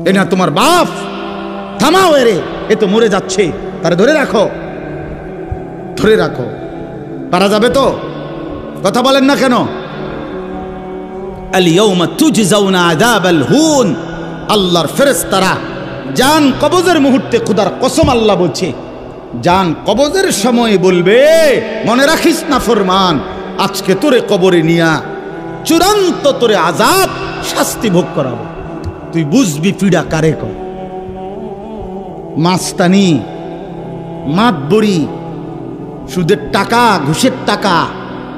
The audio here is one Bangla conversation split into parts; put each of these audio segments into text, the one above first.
এ না তোমার বাপ, থামাও এরে, এ তো মরে যাচ্ছে, তারে ধরে রাখো, ধরে রাখো। পারা যাবে তো? কথা বলেন না কেন? আল-ইয়াউমা তুজজাউনা আযাবাল হুন, আল্লাহর ফেরেশতারা জান কবজের মুহূর্তে, খোদার কসম আল্লাহ বলছে, জান কবজের সময় বলবে, মনে রাখিস না ফরমান, আজকে তোরে কবরে নিয়া চূড়ান্ত তোরে আযাব শাস্তি ভোগ করাবো। তুই বুঝবি পীড়া কারে কর। মাস্তানি, মাতবরি, সুদের টাকা, ঘুষের টাকা,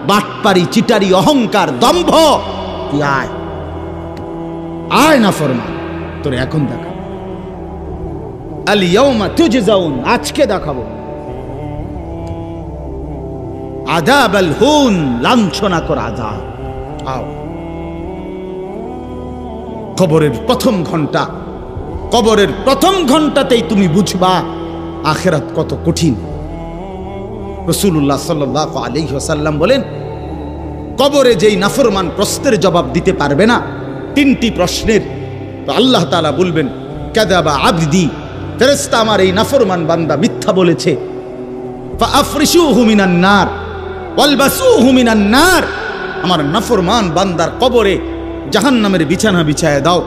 বাটপারি, চিটারি, অহংকার, দম্ভ, তুই আয়, আয় না ফরমান, তোরে এখন দেখা। আল-ইয়াউমা তুজজাউন, আজকে দেখাবো আযাবাল হুন, লাঞ্ছনা কর আযাব। আও কবরের প্রথম ঘন্টা, কবরের প্রথম ঘন্টাতেই তুমি বুঝবা আখিরাত কত কঠিন। রাসূলুল্লাহ সাল্লাল্লাহু আলাইহি ওয়াসাল্লাম বলেন, কবরে যেই নাফরমান প্রশ্নের জবাব দিতে পারবে না, তিনটি প্রশ্নের, তো আল্লাহ তাআলা বলবেন, কাযাবা আবদি, ফেরেশতা আমার এই নাফরমান বান্দা মিথ্যা বলেছে। ফাআফরিশুহু মিনান নার ওয়ালবাসুহু মিনান নার, আমার নাফরমান বান্দার কবরে জাহান্নামের বিছানা বিছায় দাও,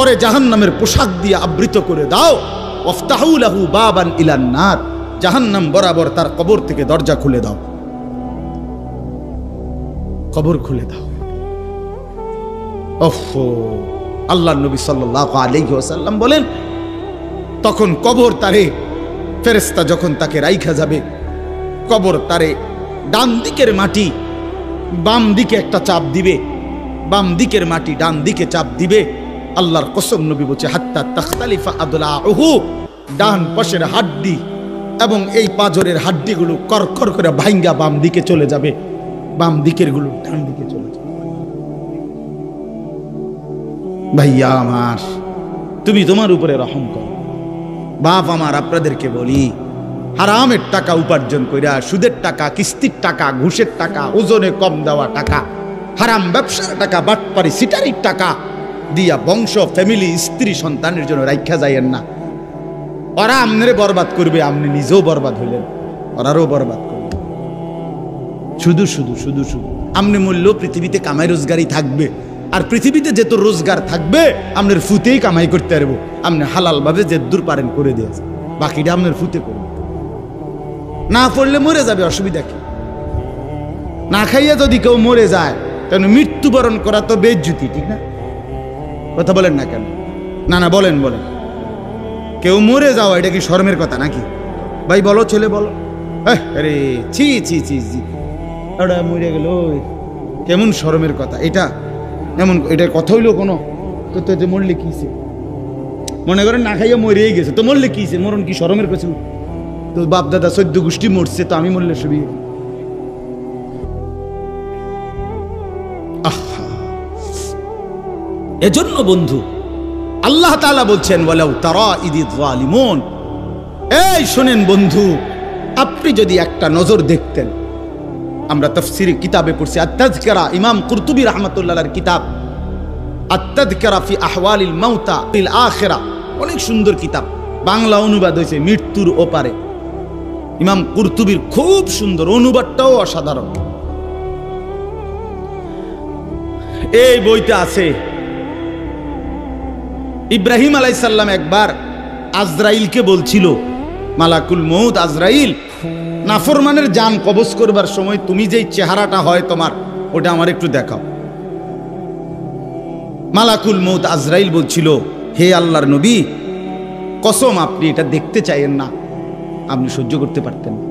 ওরে জাহান্নামের পোশাক দিয়ে আবৃত করে দাও। ওয়াফতাহু লাহু বাবান ইলান নার, জাহান্নাম বরাবর তার কবর থেকে দরজা খুলে দাও, কবর খুলে দাও। ওহো, আল্লাহর নবী সাল্লাল্লাহু আলাইহি ওয়াসাল্লাম বলেন, তখন কবর তারে, ফেরেশতা যখন তাকে রাইখা যাবে, কবর তারে ডান দিকের মাটি বাম দিকে একটা চাপ দিবে, বাম দিকের মাটি ডান দিকে চাপ দিবে। আল্লাহর কসম, নবী বলছে, হাত্তা তাখতালিফা আদলাউহু, ডান পাশের হাড্ডি এবং এই পাঁজরের হাড্ডিগুলো করকর করে ভাঙ্গা বাম দিকে চলে যাবে, বাম দিকের গুলো ডান দিকে চলে যাবে। ভাইয়া আমার, তুমি তোমার উপরে রহম করো। বাপ আমার, আপনাদেরকে বলি, হারামের টাকা উপার্জন কইরা, সুদের টাকা, কিস্তির টাকা, ঘুষের টাকা, ওজনে কম দেওয়া টাকা, হারাম ব্যবসার টাকা, বাটপারি সিটারির টাকা দিয়া বংশ, ফ্যামিলি, স্ত্রী, সন্তানের জন্য রাইখা যাইয়েন না। ওরা আমনে বরবাদ করবে, আপনি নিজেও বরবাদ হইলেন, ওরারও বরবাদ করবে। শুধু শুধু শুধু শুধু আপনি মূল্য পৃথিবীতে কামাই রোজগারই থাকবে, আর পৃথিবীতে যেত রোজগার থাকবে আপনার ফুতেই কামাই করতে পারবো। আপনি হালাল ভাবে যে দূর পারেন করে দিয়েছে, বাকিটা আপনার ফুতে করবে। না পড়লে মরে যাবে, অসুবিধা কি? না খাইয়া যদি কেউ মরে যায়, তাহলে মৃত্যুবরণ করা তো বেজ্জুতি, ঠিক না? কথা বলেন না কেন? না না, বলেন বলেন। কেউ মরে যাওয়া এটা কি শরমের কথা নাকি? ভাই বলো, ছেলে বলো। আরে ছি ছি ছি ছি, ওটা মরে গেল, কেমন শরমের কথা এটা? এমন এটার কথা হইলো কোনো? তো মরলে কিছে? মনে করেন না খাইয়া মরেই গেছে, তো মরলে কিছে? মরণ কি শরমের কথা? তো বাপ দাদা 14 গোষ্ঠী মরছে, তো আমি মরলে সবই। এজন্য বন্ধু, আল্লাহ তাআলা বলছেন, ওয়ালাউ তারা ইদিয যালিমুন, এই শুনেন বন্ধু, আপনি যদি একটা নজর দেখতেন, আমরা তাফসীরে কিতাবে পড়ছি, আত-তাযকিরা, ইমাম কুরতুবী রাহমাতুল্লাহর কিতাব আত-তাযকিরা ফি আহওয়ালিল মাউতা ফিল আখিরা, অনেক সুন্দর কিতাব, বাংলা অনুবাদ হয়েছে মৃত্যুর ওপারে। ইমাম কুরতুবীর খুব সুন্দর, অনুবাদটাও অসাধারণ। এই বইতে আছে, ইব্রাহিম আলাইহিস সালাম একবার আজরাইলকে বলছিল, মালাকুল মউত আজরাইল, নাফরমানের জান কবজ করবার সময় তুমি যেই চেহারাটা হয় তোমার, ওটা আমার একটু দেখাও। মালাকুল মউত আজরাইল বলছিল, হে আল্লাহর নবী, কসম আপনি এটা দেখতে চাইেন না, আপনি সহ্য করতে পারতেন না।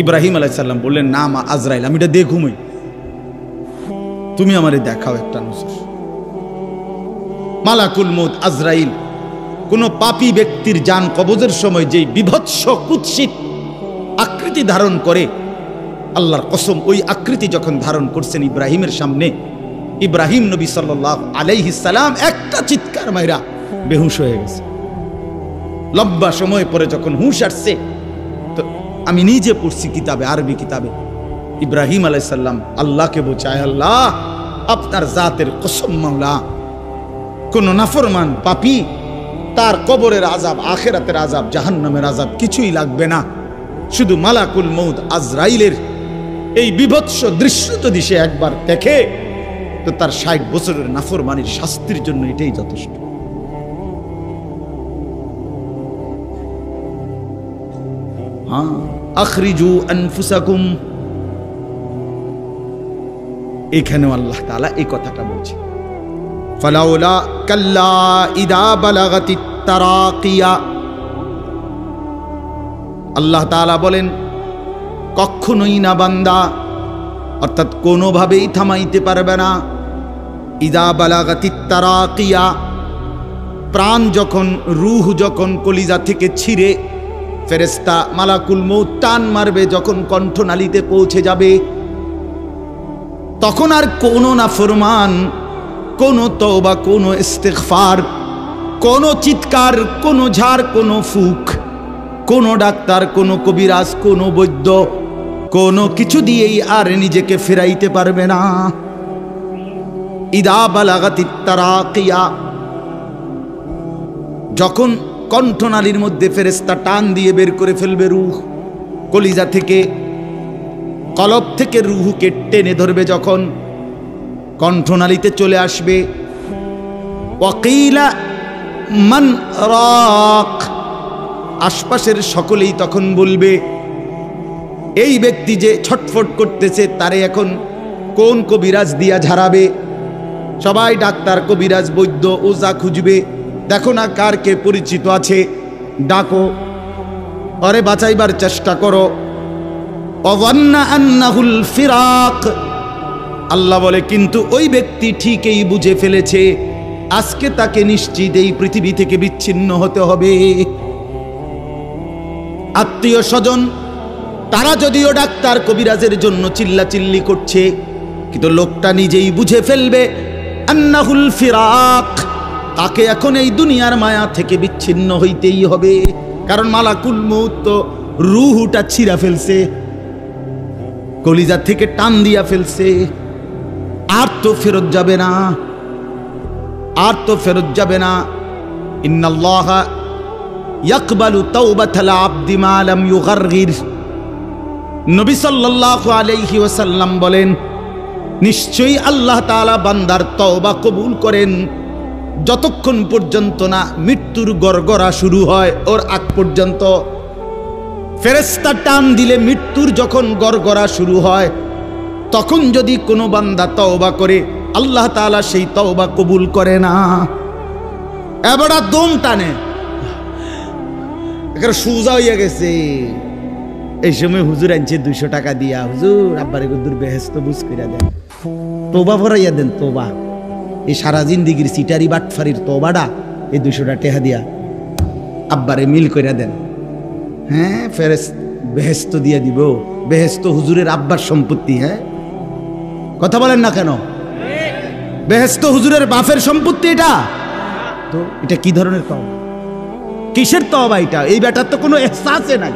ইব্রাহিম আলাইহিস সালাম বললেন, না মা আজরাইল, আমি এটা দেখুমই, তুমি আমারে দেখাও একটা নজর। মালাকুল মউত আজরাইল কোন পাপী ব্যক্তির জান কবজের সময় যেই বিভৎস কুৎসিত আকৃতি ধারণ করে, আল্লাহর কসম ওই আকৃতি যখন ধারণ করছেন ইব্রাহিমের সামনে, ইব্রাহিম নবী সাল্লাল্লাহু আলাইহিস সালাম একটা চিৎকার মাইরা বেহুশ হয়ে গেছে। লম্বা সময় পরে যখন হুঁশ আসছে, তো আমি নিজে পড়ছি কিতাবে, আরবি কিতাবে, ইব্রাহিম আলাইহিস সালাম আল্লাহকে বলছে, আয় আল্লাহ, আপনার জাতের কসম মাওলা, কোন নাফরমান পাপী তার কবরের আযাব, আখিরাতের আযাব, জাহান্নামের আযাব কিছুই লাগবে না। শুধু মালাকুল মউত আজরাইলের এই বিভৎস দৃশ্য যদি সে একবার দেখে, তো তার 60 বছরের নাফরমানির শাস্তির জন্য এটাই যথেষ্ট। হ্যাঁ, আখরিজু আনফুসাকুম, এখানেও আল্লাহ তাআলা এই কথাটা বলছে। ফালাউলা কাল্লা ইদা বালাগাতিত তারাকিয়া, আল্লাহ তাআলা বলেন কখনোই না বান্দা, অর্থাৎ কোনোভাবেই থামাইতে পারবে না। ইদা বালাগাতিত তারাকিয়া, প্রাণ যখন, রূহ যখন কলিজা থেকে ছিঁড়ে ফেরেশতা মালাকুল মউত টান মারবে, যখন কণ্ঠনালীতে পৌঁছে যাবে, তখন আর কোনো নাফরমান, কোনো তওবা, কোনো ইস্তিগফার, কোনো চিৎকার, কোনো ঝাড়, কোনো ফুক, কোনো ডাক্তার, কোনো কবিরাজ, কোনো বৈদ্য, কোনো কিছু দিয়েই আর নিজেকে ফেরাইতে পারবে না। ইদা বালাগাতিত তারাকিয়া, যখন কণ্ঠনালীর মধ্যে ফেরেশতা টান দিয়ে বের করে ফেলবে রূহ, কলিজা থেকে, কলব থেকে রূহকে টেনে ধরবে, যখন কণ্ঠনালীতে চলে আসবে, ওয়াকিলা মান রাক, আশপাশের সকলেই তখন বলবে এই ব্যক্তি যে ছটফট করতেছে তারে এখন কোন কবিরাজ দিয়া ঝাড়াবে। সবাই ডাক্তার, কবিরাজ, বৈদ্য, ওঝা খুঁজবে, দেখো না কার কে পরিচিত আছে, ডাকো, আরে বাঁচাইবার চেষ্টা করো। ওয়ান্না আন্নাহুল ফিরাক, আল্লাহ বলে কিন্তু ওই ব্যক্তি ঠিকই বুঝে ফেলেছে আজকে তাকে নিশ্চিত এই পৃথিবী থেকে বিচ্ছিন্ন হতে হবে। আত্মীয় স্বজন তারা যদিও ডাক্তার কবিরাজের জন্য চিল্লাচিল্লি করছে, কিন্তু লোকটা নিজেই বুঝে ফেলবে আন্নাহুল ফিরাক, তাকে এখন এই দুনিয়ার মায়া থেকে বিচ্ছিন্ন হইতেই হবে। কারণ মালাকুল মউত তো রূহটা ছিঁড়া ফেলছে, কলিজা থেকে টান দিয়া ফেলছে, আর তো ফেরত যাবে না, আর তো ফেরত যাবে না। ইন্নাল্লাহা ইয়াকবালু তাওবাতাল আবদি মা লাম ইউগারগির, নবী সাল্লাল্লাহু আলাইহি ওয়াসাল্লাম বলেন নিশ্চয়ই আল্লাহ তাআলা বান্দার তওবা কবুল করেন যতক্ষণ পর্যন্ত না মৃত্যুর গড়গড়া শুরু হয়, ওর আগ পর্যন্ত। ফেরেশতা টান দিলে মৃত্যুর যখন গড়গড়া শুরু হয়, তখন যদি কোনো বান্দা তওবা করে, আল্লাহ তাআলা সেই তওবা কবুল করে না। এবারে দম টানে, একেবারে সোজা হইয়া গেছে। এই সময় হুজুর আনছে 200 টাকা দিয়া, হুজুর আব্বারে গুদুর বেহেশত বুঝ কইরা দেন, তওবা ভরাইয়া দেন, তওবা। এই সারা জিন্দিগির সিটারি বাটফারির তওবাটা এই 200 টাকা দিয়া আব্বারে মিল কইরা দেন। হ্যাঁ, বেহেশত দিয়া দিব। বেহেশত হুজুরের আব্বার সম্পত্তি। হ্যাঁ, কথা বলেন না কেন? বেহেশত হুজুরের বাপের সম্পত্তি। এটা তো এটা কি ধরনের তওবা, কিসের তওবা এটা? এই বেটার তো কোনো এহসাসে নাই।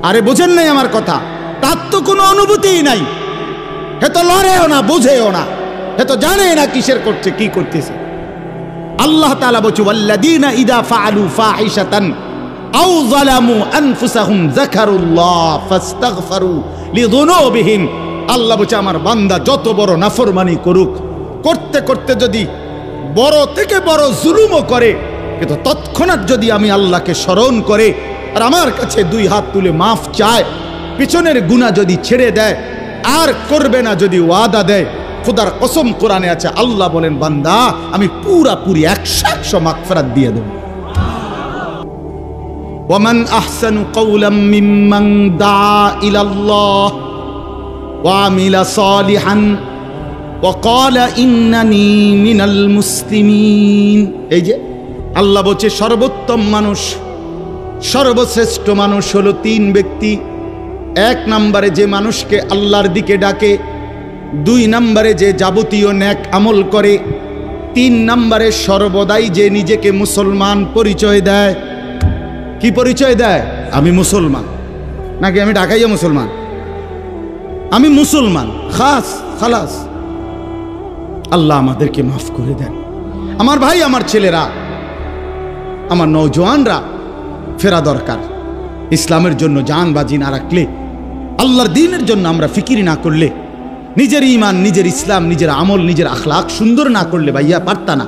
আরে বোঝেন নাই আমার কথা? তার তো কোনো অনুভূতিই নাই, হে তো লড়েও না, বুঝেও না, হে তো জানে না কিসের করছে, কি করতেছে। আল্লাহ তাআলা বলছে ওয়াল্লাযীনা ইযা ফাআলু ফাহিশাতান আও যালামু আনফুসাহুম যাকারুল্লাহ ফাস্তাগফারু লিযুনুবিহিম। আল্লাহ বলছে আমার বান্দা যত বড় নাফরমানি করুক, করতে করতে যদি বড় থেকে বড় জুলুমও করে, কিন্তু তৎক্ষণাৎ যদি আমি আল্লাহকে স্মরণ করে আর আমার কাছে 2 হাত তুলে মাফ চায়, পিছনের গুনাহ যদি ছেড়ে দেয় আর করবে না যদি ওয়াদা দেয়, খোদার কসম কোরআনে আছে, আল্লাহ বলেন বান্দা আমি পুরাপুরি 100% মাগফিরাত দিয়ে দেব। ওয়ামান আহসানু কাওলাম মিম্মান দা ইলাল্লাহ ওয়া আমিলা সালিহান ওয়া ক্বালা ইন্নানি মিনাল মুসলিমিন। এই যে আল্লাহ বলছে সর্বোত্তম মানুষ, সর্বশ্রেষ্ঠ মানুষ হলো 3 ব্যক্তি। 1 নম্বরে যে মানুষকে আল্লাহর দিকে ডাকে, 2 নম্বরে যে যাবতীয় নেক আমল করে, 3 নম্বরে সর্বদাই যে নিজেকে মুসলমান পরিচয় দেয়। কি পরিচয় দেয়? আমি মুসলমান, নাকি আমি ঢাকাইয়া মুসলমান, আমি মুসলমান, খালাস। আল্লাহ আমাদেরকে মাফ করে দেন। আমার ভাই, আমার ছেলেরা, আমার নওজোয়ানরা ফেরা দরকার। ইসলামের জন্য জান বাজি না রাখলে, আল্লাহর দ্বীনের জন্য আমরা ফিকির না করলে, নিজের ঈমান, নিজের ইসলাম, নিজের আমল, নিজের আখলাক সুন্দর না করলে ভাইয়া পারতা না।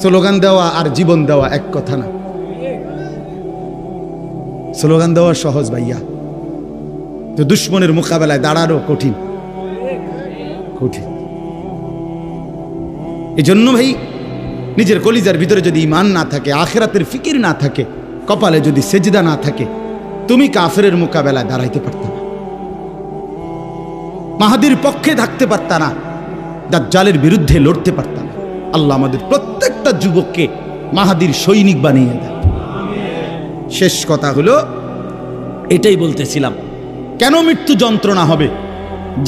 স্লোগান দেওয়া আর জীবন দেওয়া এক কথা না। স্লোগান দেওয়া সহজ ভাইয়া, তো দুশ্মনের মোকাবেলায় দাঁড়ানো কঠিন কঠিন। এই জন্য ভাই, নিজের কলিজার ভিতরে যদি ঈমান না থাকে, আখিরাতের ফিকির না থাকে, কপালে যদি সেজদা না থাকে, তুমি কাফেরের মোকাবেলায় দাঁড়াইতে পারতা না, মাহাদির পক্ষে থাকতে পারতা না, দাজ্জালের বিরুদ্ধে লড়তে পারতা না। আল্লাহ আমাদের প্রত্যেকটা যুবককে মাহাদির সৈনিক বানিয়ে দেয়। শেষ কথা হলো এটাই বলতেছিলাম, কেন মৃত্যু যন্ত্রণা হবে,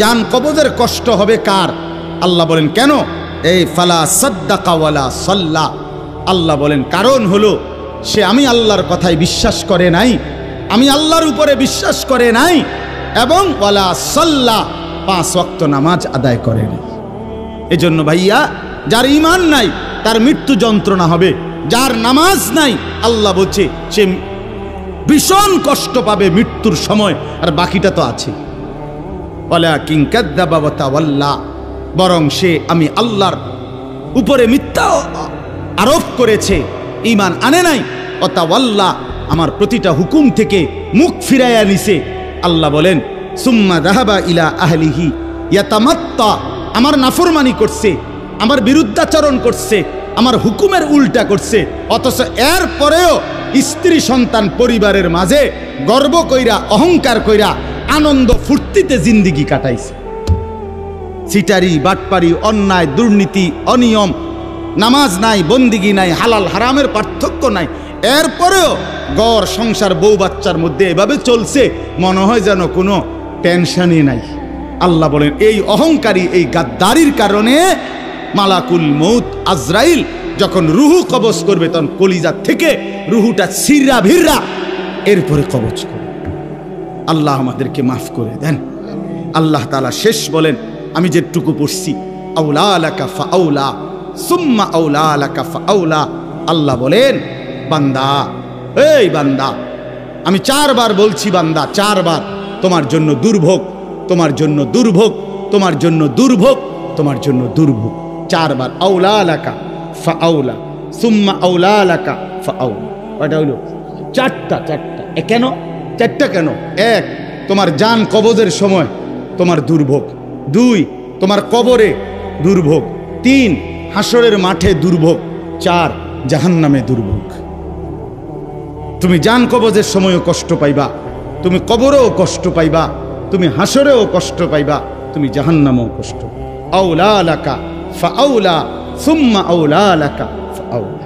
জান কবজের কষ্ট হবে কার? আল্লাহ বলেন কেন? এই ফালা সাদ্দাকা ওয়ালা সাল্লা। আল্লাহ বলেন কারণ হলো সে আমি আল্লাহর কথায় বিশ্বাস করে নাই, আমি আল্লাহর উপরে বিশ্বাস করে নাই, এবং ওয়ালা সাল্লা 5 ওয়াক্ত নামাজ আদায় করে নাই। এজন্য ভাইয়া, যার ঈমান নাই তার মৃত্যু যন্ত্রণা হবে, যার নামাজ নাই আল্লাহ বলছে সে ভীষণ কষ্ট পাবে মৃত্যুর সময়। আর বাকিটা তো আছে, ওয়ালাকিন কাযযাবা ওয়া তাওয়াল্লা, বরং সে আমি আল্লাহর উপরে মিথ্যা আরোপ করেছে, ঈমান আনে নাই। ওয়া তাওয়াল্লা, আমার প্রতিটা হুকুম থেকে মুখ ফিরাইয়া নিছে। আল্লাহ বলেন সুম্মা যাহাবা ইলা আহলিহি ইয়াতামাত্তা, আমার নাফরমানি করছে, আমার বিরুদ্ধাচরণ করছে, আমার হুকুমের উল্টা করছে, অথচ এর পরেও স্ত্রী সন্তান পরিবারের মাঝে গর্ব কইরা, অহংকার কইরা, আনন্দ ফুর্তিতে জিন্দিগি কাটাইছে। সিটারি, বাটপারি, অন্যায়, দুর্নীতি, অনিয়ম, নামাজ নাই, বন্দিগি নাই, হালাল হারামের পার্থক্য নাই, এরপরেও ঘর সংসার বউ বাচ্চার মধ্যে এভাবে চলছে, মনে হয় যেন কোনো টেনশনই নাই। আল্লাহ বলেন এই অহংকারী, এই গাদ্দারির কারণে মালাকুল মউত আজরাইল যখন রুহু কবজ করবে, তখন কলিজা থেকে রুহুটা ছিঁড়া ভিড়া এরপরে কবজ করবে। আল্লাহ আমাদেরকে মাফ করে দেন। আল্লাহ তাআলা শেষ বলেন, আমি যেটুকু পড়ছি, আউলা লাকা ফাআউলা সুম্মা আউলা লাকা ফাআউলা। আল্লাহ বলেন বান্দা, এই বান্দা, আমি 4 বার বলছি বান্দা, 4 বার, তোমার জন্য দুর্ভোগ, তোমার জন্য দুর্ভোগ, তোমার জন্য দুর্ভোগ, তোমার জন্য দুর্ভোগ। 4 বার আউলা লাকা ফাআউলা সুম্মা আউলা লাকা ফাআউলা। কয়টা হইল? 4টা। কেন 4টা কেন? 1, তোমার জান কবজের সময় তোমার দুর্ভোগ। 2, তোমার কবরে দুর্ভোগ। 3, হাসরের মাঠে দুর্ভোগ। 4, জাহান্নামে দুর্ভোগ। তুমি জান কবজের সময়ও কষ্ট পাইবা, তুমি কবরেও কষ্ট পাইবা, তুমি হাসরেও কষ্ট পাইবা, তুমি জাহান্নামেও কষ্ট। আউলা লাকা ফাআউলা সুম্মা আউলা লাকা ফাআউলা।